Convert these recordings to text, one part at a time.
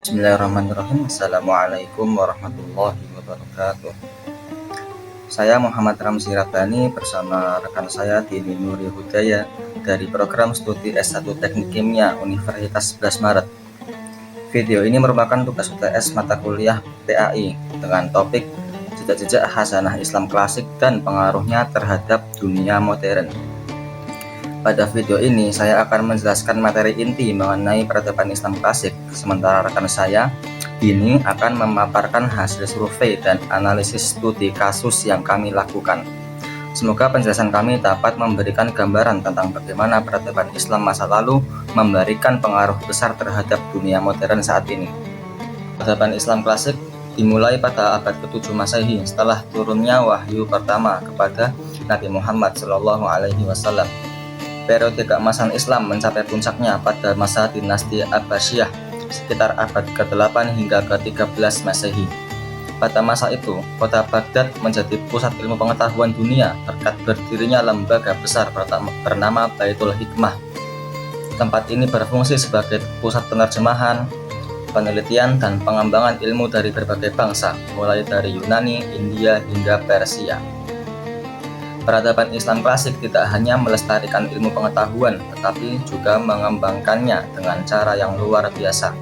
Bismillahirrahmanirrahim. Assalamualaikum warahmatullahi wabarakatuh. Saya Muhammad Ramzi Rabbani bersama rekan saya Dini Nuri Hudaya dari program studi S1 Teknik Kimia Universitas 11 Maret. Video ini merupakan tugas UTS mata kuliah PAI dengan topik jejak-jejak hasanah Islam klasik dan pengaruhnya terhadap dunia modern. Pada video ini saya akan menjelaskan materi inti mengenai peradaban Islam klasik, sementara rekan saya Dini akan memaparkan hasil survei dan analisis studi kasus yang kami lakukan. Semoga penjelasan kami dapat memberikan gambaran tentang bagaimana peradaban Islam masa lalu memberikan pengaruh besar terhadap dunia modern saat ini. Peradaban Islam klasik dimulai pada abad ke-7 Masehi setelah turunnya wahyu pertama kepada Nabi Muhammad SAW. Periode keemasan Islam mencapai puncaknya pada masa dinasti Abbasiyah sekitar abad ke-8 hingga ke-13 Masehi. Pada masa itu, kota Baghdad menjadi pusat ilmu pengetahuan dunia berkat berdirinya lembaga besar bernama Baitul Hikmah. Tempat ini berfungsi sebagai pusat penerjemahan, penelitian, dan pengembangan ilmu dari berbagai bangsa, mulai dari Yunani, India, hingga Persia. Peradaban Islam klasik tidak hanya melestarikan ilmu pengetahuan, tetapi juga mengembangkannya dengan cara yang luar biasa.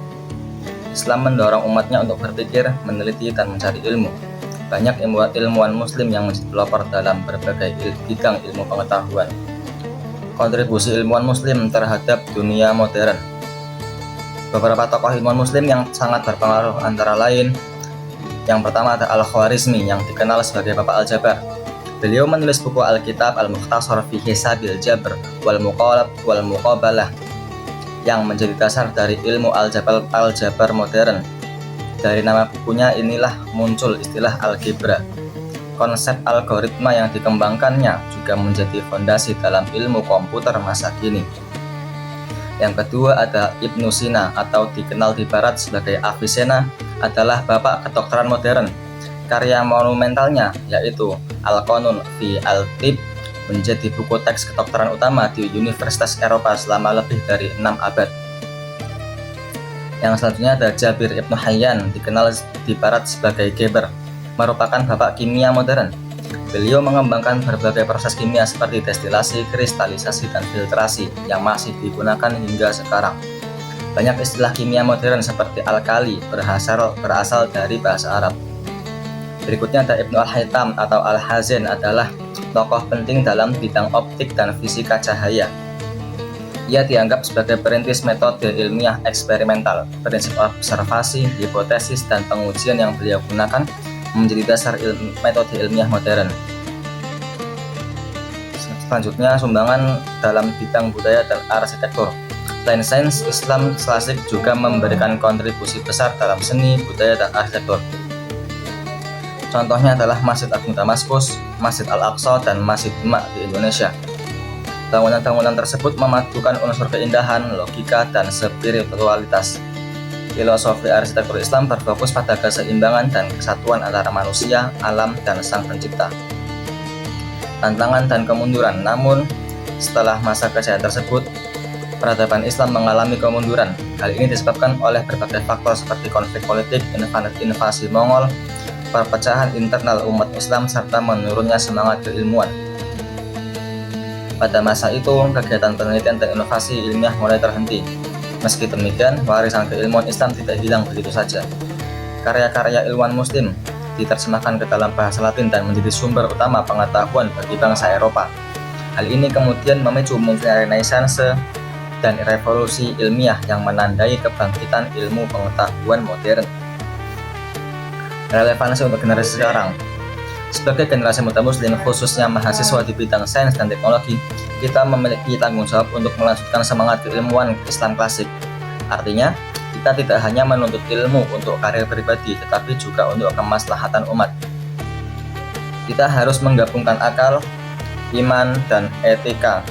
Islam mendorong umatnya untuk berpikir, meneliti, dan mencari ilmu. Banyak ilmuwan muslim yang menjadi pelopor dalam berbagai bidang ilmu pengetahuan. Kontribusi ilmuwan muslim terhadap dunia modern. Beberapa tokoh ilmuwan muslim yang sangat berpengaruh antara lain, yang pertama ada Al-Khwarizmi yang dikenal sebagai Bapak Al-Jabar. Beliau menulis buku Alkitab Al-Mukhtasar fi Hisabil Jabr wal Muqabalah yang menjadi dasar dari ilmu aljabar modern. Dari nama bukunya inilah muncul istilah algebra. Konsep algoritma yang dikembangkannya juga menjadi fondasi dalam ilmu komputer masa kini. Yang kedua ada Ibnu Sina atau dikenal di barat sebagai Avicenna, adalah bapak kedokteran modern. Karya monumentalnya yaitu Al-Qanun fi Al-Tibb menjadi buku teks kedokteran utama di Universitas Eropa selama lebih dari 6 abad. Yang selanjutnya ada Jabir Ibnu Hayyan, dikenal di barat sebagai Geber, merupakan bapak kimia modern. Beliau mengembangkan berbagai proses kimia seperti destilasi, kristalisasi, dan filtrasi yang masih digunakan hingga sekarang. Banyak istilah kimia modern seperti alkali berasal dari bahasa Arab. Berikutnya ada Ibnu Al-Haytham atau Al-Hazin, adalah tokoh penting dalam bidang optik dan fisika cahaya. Ia dianggap sebagai perintis metode ilmiah eksperimental. Prinsip observasi, hipotesis, dan pengujian yang beliau gunakan menjadi dasar metode ilmiah modern. Selanjutnya, sumbangan dalam bidang budaya dan arsitektur. Selain sains, Islam klasik juga memberikan kontribusi besar dalam seni, budaya, dan arsitektur. Contohnya adalah Masjid Agung Damaskus, Masjid Al-Aqsa, dan Masjid Demak di Indonesia. Bangunan-bangunan tersebut memadukan unsur keindahan, logika, dan spiritualitas. Filosofi arsitektur Islam berfokus pada keseimbangan dan kesatuan antara manusia, alam, dan Sang Pencipta. Tantangan dan kemunduran. Namun, setelah masa kejayaan tersebut, peradaban Islam mengalami kemunduran. Hal ini disebabkan oleh berbagai faktor seperti konflik politik, invasi Mongol, perpecahan internal umat Islam, serta menurunnya semangat keilmuan. Pada masa itu, kegiatan penelitian dan inovasi ilmiah mulai terhenti. Meski demikian, warisan keilmuan Islam tidak hilang begitu saja. Karya-karya ilmuwan muslim diterjemahkan ke dalam bahasa Latin dan menjadi sumber utama pengetahuan bagi bangsa Eropa. Hal ini kemudian memicu munculnya Renaissance dan revolusi ilmiah yang menandai kebangkitan ilmu pengetahuan modern. Relevansi untuk generasi sekarang. Sebagai generasi muda muslim, khususnya mahasiswa di bidang sains dan teknologi, kita memiliki tanggung jawab untuk melanjutkan semangat keilmuan Islam klasik. Artinya, kita tidak hanya menuntut ilmu untuk karir pribadi, tetapi juga untuk kemaslahatan umat. Kita harus menggabungkan akal, iman, dan etika,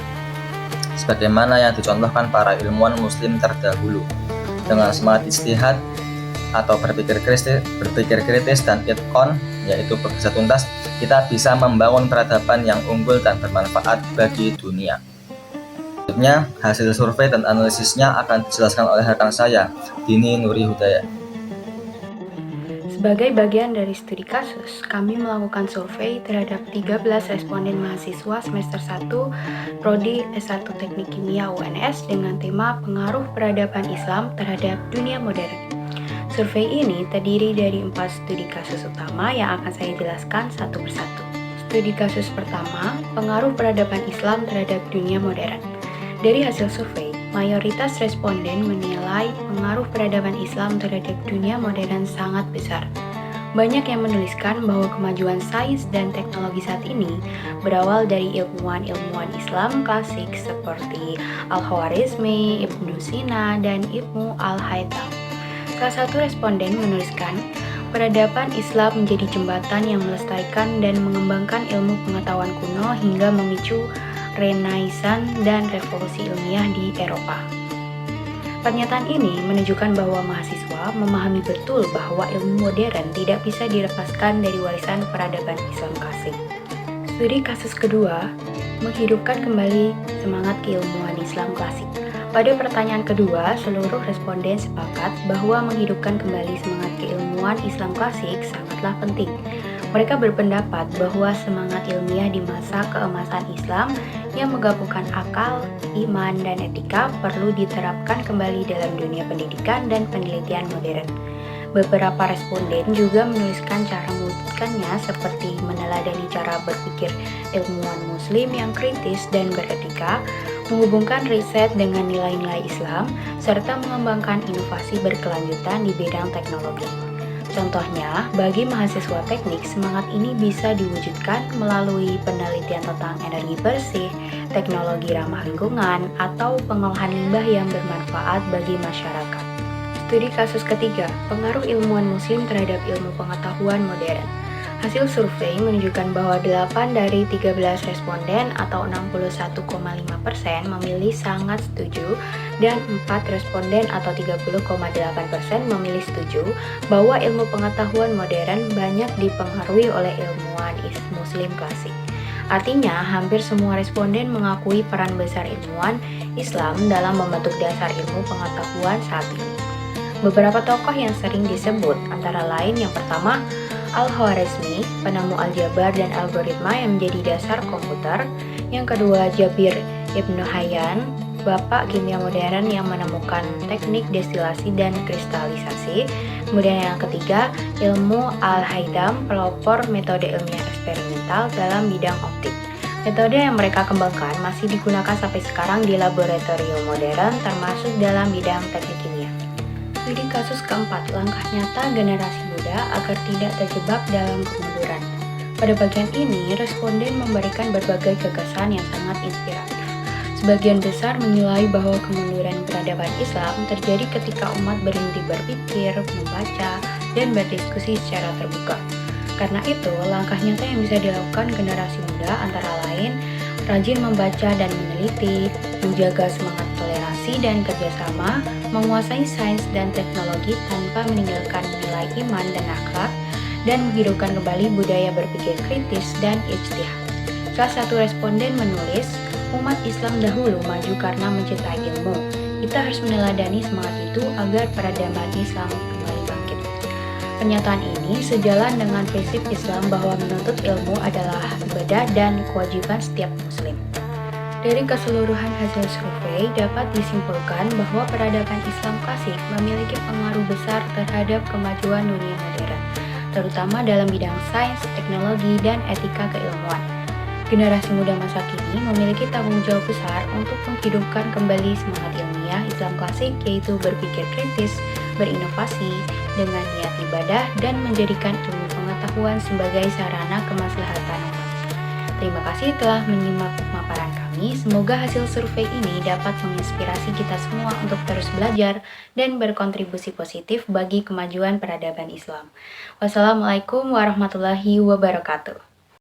sebagaimana yang dicontohkan para ilmuwan muslim terdahulu. Dengan semangat ijtihad atau berpikir kritis dan itqon, yaitu bekerja tuntas, kita bisa membangun peradaban yang unggul dan bermanfaat bagi dunia. Selanjutnya, hasil survei dan analisisnya akan dijelaskan oleh rekan saya, Dini Nuri Hudaya. Sebagai bagian dari studi kasus, kami melakukan survei terhadap 13 responden mahasiswa semester 1 Prodi S1 Teknik Kimia UNS dengan tema Pengaruh Peradaban Islam terhadap Dunia Modern. Survei ini terdiri dari 4 studi kasus utama yang akan saya jelaskan satu persatu. Studi kasus pertama, pengaruh peradaban Islam terhadap dunia modern. Dari hasil survei, mayoritas responden menilai pengaruh peradaban Islam terhadap dunia modern sangat besar. Banyak yang menuliskan bahwa kemajuan sains dan teknologi saat ini berawal dari ilmuwan-ilmuwan Islam klasik seperti Al-Khwarizmi, Ibnu Sina, dan Ibnu Al-Haytham. Salah satu responden menuliskan, peradaban Islam menjadi jembatan yang melestarikan dan mengembangkan ilmu pengetahuan kuno hingga memicu Renaissance dan revolusi ilmiah di Eropa. Pernyataan ini menunjukkan bahwa mahasiswa memahami betul bahwa ilmu modern tidak bisa dilepaskan dari warisan peradaban Islam klasik. Studi kasus kedua, menghidupkan kembali semangat keilmuan Islam klasik. Pada pertanyaan kedua, seluruh responden sepakat bahwa menghidupkan kembali semangat keilmuan Islam klasik sangatlah penting. Mereka berpendapat bahwa semangat ilmiah di masa keemasan Islam yang menggabungkan akal, iman, dan etika perlu diterapkan kembali dalam dunia pendidikan dan penelitian modern. Beberapa responden juga menuliskan cara mewujudkannya seperti meneladani cara berpikir ilmuwan muslim yang kritis dan beretika, menghubungkan riset dengan nilai-nilai Islam, serta mengembangkan inovasi berkelanjutan di bidang teknologi. Contohnya, bagi mahasiswa teknik, semangat ini bisa diwujudkan melalui penelitian tentang energi bersih, teknologi ramah lingkungan, atau pengolahan limbah yang bermanfaat bagi masyarakat. Studi kasus ketiga, pengaruh ilmuwan muslim terhadap ilmu pengetahuan modern. Hasil survei menunjukkan bahwa 8 dari 13 responden atau 61,5% memilih sangat setuju dan 4 responden atau 30,8% memilih setuju bahwa ilmu pengetahuan modern banyak dipengaruhi oleh ilmuwan muslim klasik. Artinya, hampir semua responden mengakui peran besar ilmuwan Islam dalam membentuk dasar ilmu pengetahuan saat ini. Beberapa tokoh yang sering disebut antara lain yang pertama, Al-Khwarizmi, penemu aljabar dan algoritma yang menjadi dasar komputer. Yang kedua, Jabir Ibnu Hayyan, bapak kimia modern yang menemukan teknik destilasi dan kristalisasi. Kemudian yang ketiga, ilmu Al-Haytham, pelopor metode ilmiah eksperimental dalam bidang optik. Metode yang mereka kembangkan masih digunakan sampai sekarang di laboratorium modern termasuk dalam bidang teknik kimia. Studi kasus keempat, langkah nyata generasi muda agar tidak terjebak dalam kemunduran. Pada bagian ini, responden memberikan berbagai gagasan yang sangat inspiratif. Sebagian besar menilai bahwa kemunduran peradaban Islam terjadi ketika umat berhenti berpikir, membaca, dan berdiskusi secara terbuka. Karena itu, langkah nyata yang bisa dilakukan generasi muda antara lain rajin membaca dan meneliti, menjaga semangat toleransi dan kerjasama, menguasai sains dan teknologi tanpa meninggalkan nilai iman dan akhlak, dan menghidupkan kembali budaya berpikir kritis dan ijtihad. Salah satu responden menulis, umat Islam dahulu maju karena mencintai ilmu. Kita harus meneladani semangat itu agar peradaban Islam kembali bangkit. Pernyataan ini sejalan dengan prinsip Islam bahwa menuntut ilmu adalah ibadah dan kewajiban setiap muslim. Dari keseluruhan hasil survei dapat disimpulkan bahwa peradaban Islam klasik memiliki pengaruh besar terhadap kemajuan dunia modern, terutama dalam bidang sains, teknologi, dan etika keilmuan. Generasi muda masa kini memiliki tanggung jawab besar untuk menghidupkan kembali semangat ilmiah Islam klasik, yaitu berpikir kritis, berinovasi, dengan niat ibadah, dan menjadikan ilmu pengetahuan sebagai sarana kemaslahatan umat. Terima kasih telah menyimak paparan kami. Semoga hasil survei ini dapat menginspirasi kita semua untuk terus belajar dan berkontribusi positif bagi kemajuan peradaban Islam. Wassalamualaikum warahmatullahi wabarakatuh.